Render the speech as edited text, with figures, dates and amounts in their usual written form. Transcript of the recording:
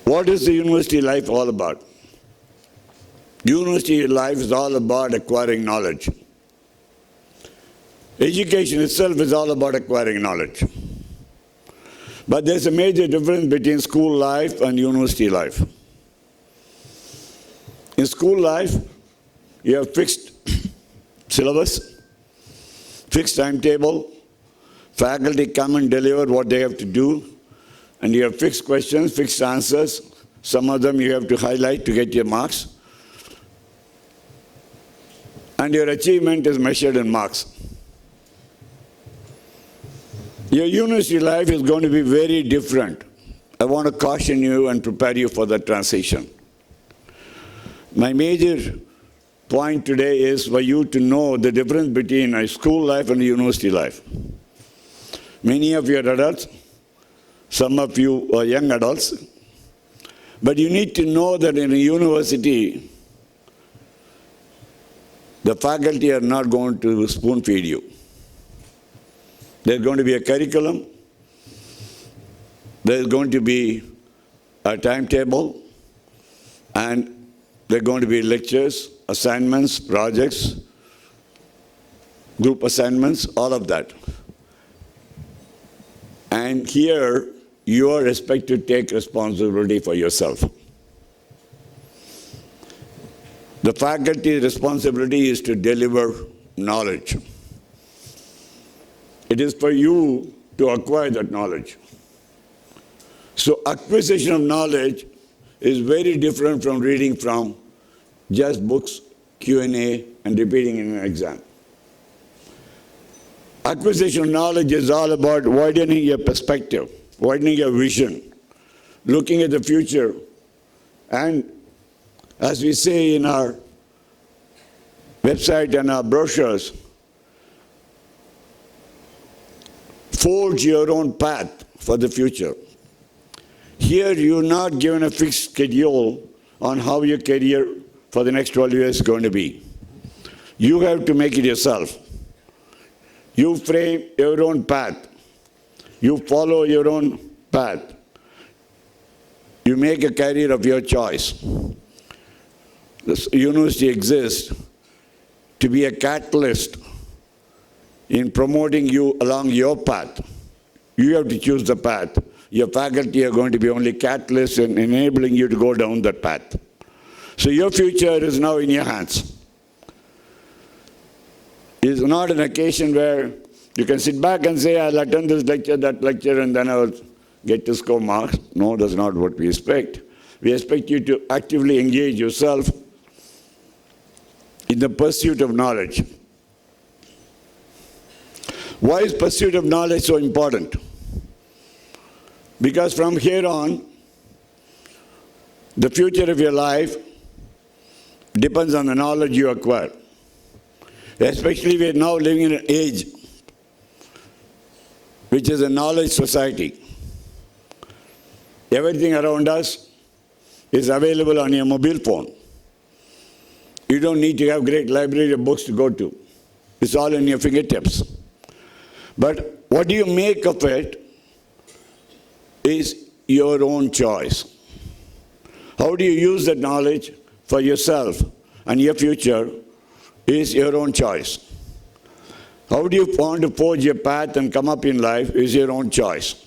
What is the university life all about? University life is all about acquiring knowledge. Education itself is all about acquiring knowledge. But there's a major difference between school life and university life. In school life, you have fixed syllabus, fixed timetable, faculty come and deliver what they have to do, and you have fixed questions, fixed answers. Some of them you have to highlight to get your marks. And your achievement is measured in marks. Your university life is going to be very different. I want to caution you and prepare you for that transition. My major point today is for you to know the difference between a school life and a university life. Many of you are adults, some of you are young adults, but you need to know that in a university, the faculty are not going to spoon feed you. There's going to be a curriculum, there's going to be a timetable, and there are going to be lectures, assignments, projects, group assignments, all of that. And here, you are expected to take responsibility for yourself. The faculty's responsibility is to deliver knowledge. It is for you to acquire that knowledge. So acquisition of knowledge is very different from reading from just books, Q&A, and repeating in an exam. Acquisition of knowledge is all about widening your perspective, widening your vision, looking at the future, and as we say in our website and our brochures, forge your own path for the future. Here you're not given a fixed schedule on how your career for the next 12 years is going to be. You have to make it yourself. You frame your own path. You follow your own path. You make a career of your choice. This university exists to be a catalyst in promoting you along your path. You have to choose the path. Your faculty are going to be only catalysts in enabling you to go down that path. So your future is now in your hands. It's not an occasion where you can sit back and say, I'll attend this lecture, that lecture, and then I'll get to score marks. No, that's not what we expect. We expect you to actively engage yourself in the pursuit of knowledge. Why is pursuit of knowledge so important? Because from here on, the future of your life depends on the knowledge you acquire. Especially we are now living in an age which is a knowledge society. Everything around us is available on your mobile phone. You don't need to have great library of books to go to. It's all in your fingertips. But what do you make of it is your own choice. How do you use that knowledge for yourself and your future is your own choice. How do you want to forge your path and come up in life is your own choice.